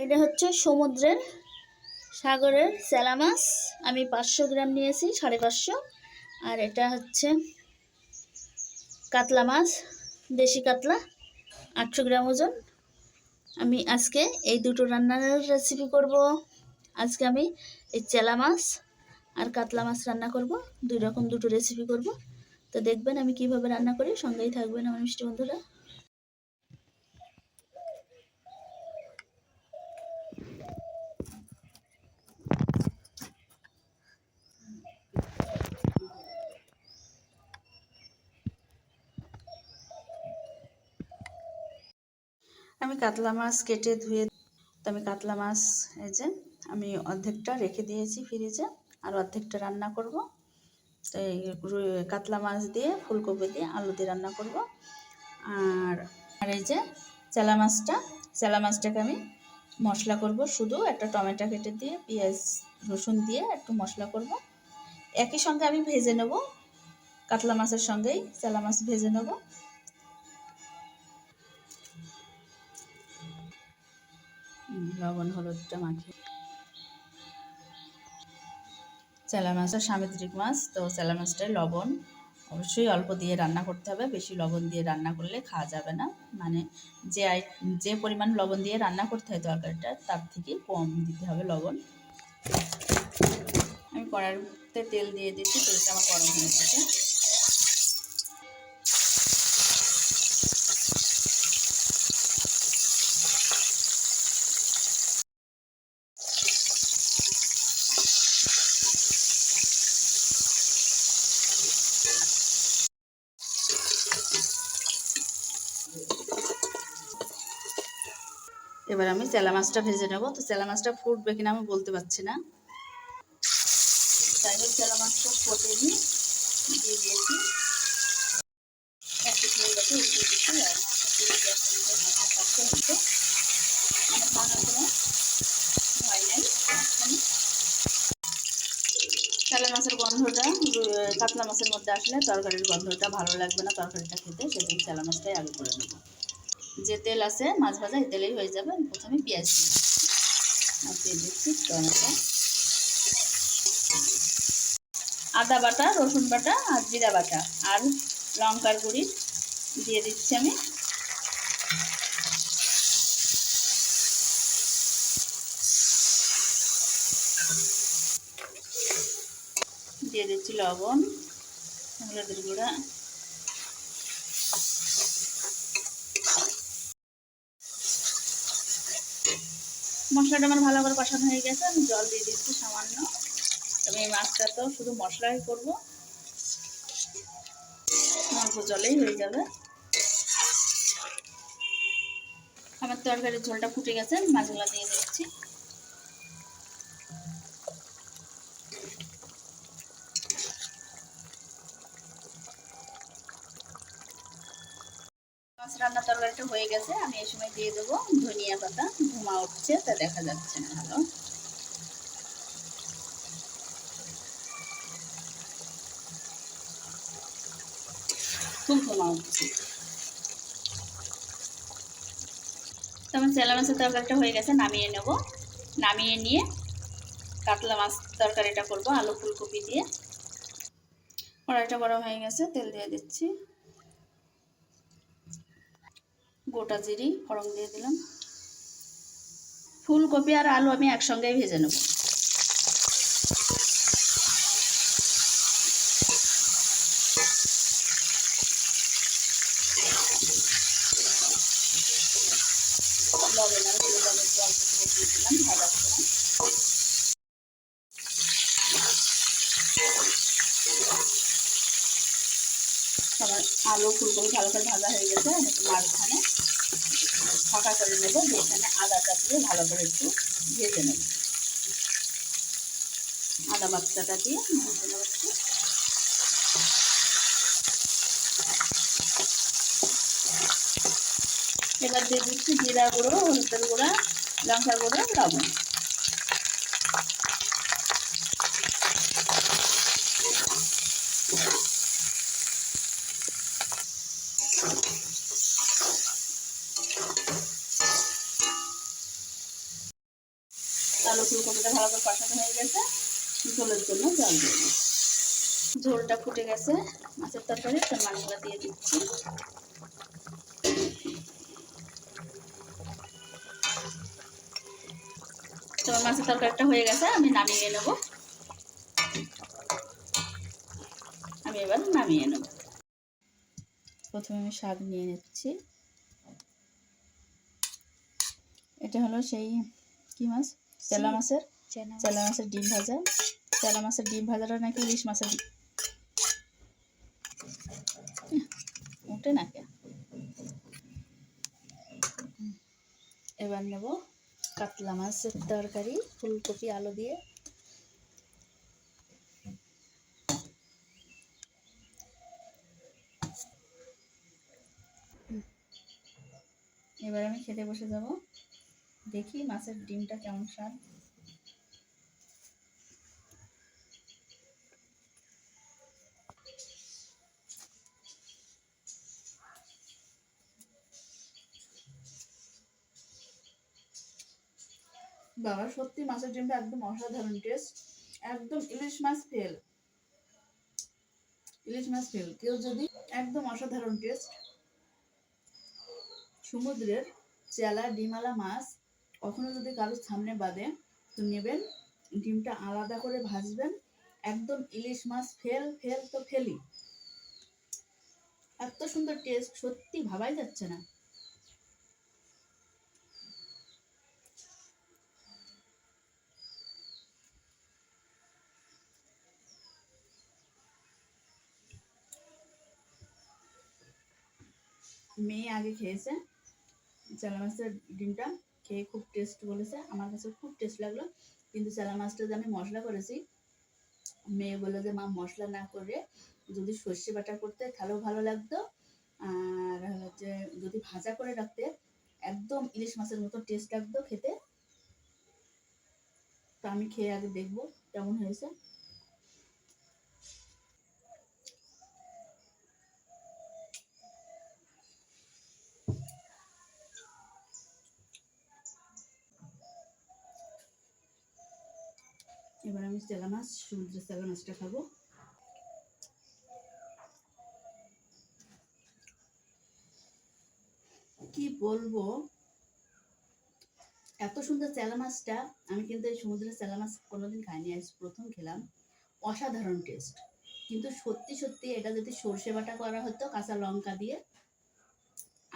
এটা হচ্ছে সমুদ্রের সাগরের চেলা মাছ। আমি 500 গ্রাম নিয়েছি, 550। আর এটা হচ্ছে কাতলা মাছ, দেশি কাতলা, 800 গ্রাম ওজন। আমি আজকে এই দুটো রান্নার রেসিপি করব। আজকে আমি এই চেলা মাছ আর কাতলা মাছ রান্না করব, দুই রকম দুটো রেসিপি করব। তো দেখবেন আমি কিভাবে রান্না করি, সঙ্গেই থাকবেন আমার মিষ্টি বন্ধুরা। আমি কাতলা মাছ কেটে ধুয়ে, তো আমি কাতলা মাছ এই যে আমি অর্ধেকটা রেখে দিয়েছি ফ্রিজে, আর অর্ধেকটা রান্না করব। তো এই কাতলা মাছ দিয়ে ফুলকপি দিয়ে আলু দিয়ে রান্না করব। আর আর এই যে চেলা মাছটাকে আমি মশলা করব, শুধু একটা টমেটো কেটে দিয়ে পেঁয়াজ রসুন দিয়ে একটু মশলা করব। একই সঙ্গে আমি ভেজে নেব, কাতলা মাছের সঙ্গেই চেলা মাছ ভেজে নেব। লবণ হলুদটা মাখিয়ে, চেলা মাছটা সামুদ্রিক মাছ, তো চেলা মাছটায় লবণ অবশ্যই অল্প দিয়ে রান্না করতে হবে। বেশি লবণ দিয়ে রান্না করলে খাওয়া যাবে না, মানে যে পরিমাণ লবণ দিয়ে রান্না করতে হয় তরকারিটা, তার থেকে কম দিতে হবে লবণ। আমি কড়াইতে তেল দিয়ে দিচ্ছি, তেলটা আমার গরম হয়ে গেছে। এবার আমি চেলা মাছটা ভেজে নেব। তো চেলা মাছটা ফুটবে কিনা আমি বলতে পারছি না, তাই হোক চেলা মাছটা ফোটেনি, দিয়ে দিয়েছি। একটু হয়ে গেছে, উঠিয়ে দিচ্ছি। আর মাছটা পুরো হচ্ছে আমার ভাঙার কোনো ভয় নেই। চেলা মাছের গন্ধটা কাতলা মাছের মধ্যে আসলে তরকারির গন্ধটা ভালো লাগবে না তরকারিটা খেতে, সেজন্য চেলা মাছটাই আগে করে নেব। যে তেল আছে মাছ ভাজা, এই তেলেই হয়ে যাবে। প্রথমে পেঁয়াজ দিয়ে দিচ্ছি, টমেটো, আদা বাটা, রসুন বাটা আর জিরা বাটা আর লঙ্কার গুঁড়ি দিয়ে দিচ্ছি আমি। দিয়ে দিচ্ছি লবণ, হলুদের গুঁড়া, মশলাটা আমার ভালো করে কষানো হয়ে গেছে। আমি জল দিয়ে দিচ্ছি সামান্য। তবে এই মাছটা তো শুধু মশলাই করবো, অল্প জলেই হয়ে যাবে। আমার তরকারির ঝোলটা ফুটে গেছে, মাছগুলো দিয়ে দিচ্ছি। মাছ রান্না তরকারিটা হয়ে গেছে। আমি এই সময় দিয়ে দেবো ধনিয়া পাতা। ধোঁয়া উঠছে, তা দেখা যাচ্ছে না ভালো। খুব ধোঁয়া উঠছে। তো আমার চেলা মাছের তরকারিটা হয়ে গেছে, নামিয়ে নেব। নামিয়ে নিয়ে কাতলা মাছ তরকারিটা করব আলু ফুলকপি দিয়ে। কড়াইটা গরম হয়ে গেছে, তেল দিয়ে দিচ্ছি। গোটা জিরি ফোড়ন দিয়ে দিলাম। ফুলকপি আর আলু আমি একসঙ্গেই ভেজে নেব। লবণ আর হলুদ আমি একটু অল্প করে দিয়ে দিলাম ভাজার সময়। আমার আলু ফুলকপি ভালো করে ভাজা হয়ে গেছে। আমি একটু মাঝখানে ফাঁকা করে নেবো, যেখানে আদাটা দিয়ে ভালো করে একটু ভেজে নেব। আদা বাচ্চাটা দিয়ে ভেজে নেব একটু। এবার দিয়ে দিচ্ছি জিরা গুঁড়ো, হলুদের গুঁড়া, লঙ্কার গুঁড়ো, লবণ। ফুলকপিটা ভালো করে কষানো হয়ে গেছে, ঝোলের জন্য জল দেবো। ঝোলটা ফুটে গেছে মাছের তরকারি, তো মাছগুলো দিয়ে দিচ্ছি। তো মাছের তরকারিটা হয়ে গেছে, আমি নামিয়ে নেব। এবার নামিয়ে নেব। প্রথমে আমি শাক নিয়ে নিচ্ছি। এটা হলো সেই কি মাছ, চেলা মাছের ডিম ভাজা। চেলা মাছের ডিম ভাজাটা নাকি ইলিশ মাছের উঠে নাকি। এবার নেব কাতলা মাছের তরকারি, ফুলকপি আলু দিয়ে। এবার আমি খেতে বসে যাব। দেখি মাছের ডিমটা কেমন স্বাদ। বাবা সত্যি মাছের ডিমটা একদম অসাধারণ টেস্ট, একদম ইলিশ মাছ ফেল। কেউ যদি একদম অসাধারণ টেস্ট। সমুদ্রের চেলা ডিমালা মাছ কখনো যদি কারোর সামনে বাদে, তো নেবেন, ডিমটা আলাদা করে ভাজবেন, একদম ইলিশ মাছ ফেল তো ফেলি। এত সুন্দর টেস্ট, সত্যি ভাবাই যাচ্ছে না। মেয়ে আগে খেয়েছে চেলা মাছের ডিমটা, খেয়ে খুব টেস্ট বলেছে, আমার কাছে খুব টেস্ট লাগলো। কিন্তু চেলা মাছটা যে আমি মশলা করেছি, মেয়ে বললো যে মা মশলা না করে যদি সর্ষে বাটা করতে তাহলেও ভালো লাগতো, আর হচ্ছে যদি ভাজা করে রাখতে একদম ইলিশ মাছের মতো টেস্ট লাগতো খেতে। তো আমি খেয়ে আগে দেখবো কেমন হয়েছে। এবার আমি চেলা মাছ, সমুদ্রের চেলা মাছটা খাবো। কি বলবো, এত সুন্দর চেলা মাছটা, আমি কিন্তু এই সমুদ্রের চেলা মাছ কোনোদিন খাইনি, আজ প্রথম খেলাম। অসাধারণ টেস্ট। কিন্তু সত্যি সত্যি এটা যদি সর্ষে বাটা করা হতো কাঁচা লঙ্কা দিয়ে,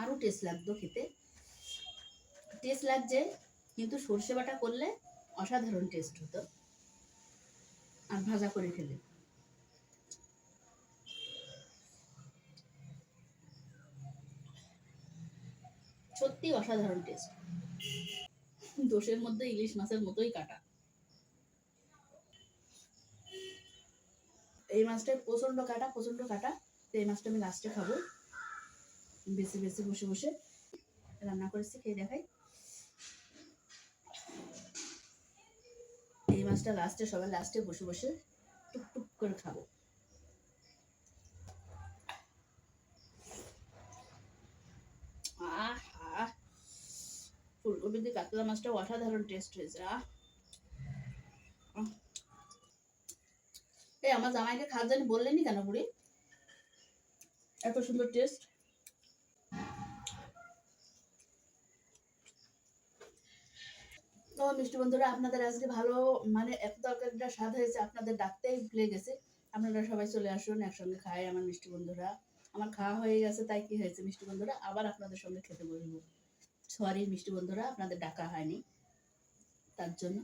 আরো টেস্ট লাগতো খেতে। টেস্ট লাগছে, কিন্তু সর্ষে বাটা করলে অসাধারণ টেস্ট হতো, আর ভাজা করে খেলে। সত্যি অসাধারণ টেস্ট। দোষের মধ্যে ইলিশ মাছের মতোই কাটা। এই মাছটা প্রচন্ড কাটা, তো এই মাছটা আমি লাস্টে খাবো, বেশি বেশি বসে বসে রান্না করেছি, খেয়ে দেখাই। এই মাছটা লাস্টে, সবার লাস্টে বসে বসে টুক করে খাবো। ফুলকপি দিয়ে কাতলা মাছটা অসাধারণ টেস্ট হয়েছে। এই আমার জামাইকে খাওয়ার জন্য বললেনি কেন বুড়ি, এত সুন্দর টেস্ট। তো মিষ্টি বন্ধুরা, আপনাদের আজকে ভালো মানে এত তরকারিটা স্বাদ হয়েছে, আপনাদের ডাকতেই ভুলে গেছে। আপনারা সবাই চলে আসুন, একসঙ্গে খাই আমার মিষ্টি বন্ধুরা। আমার খাওয়া হয়ে গেছে, তাই কি হয়েছে মিষ্টি বন্ধুরা, আবার আপনাদের সঙ্গে খেতে বসবো। সরি মিষ্টি বন্ধুরা, আপনাদের ডাকা হয়নি তার জন্য।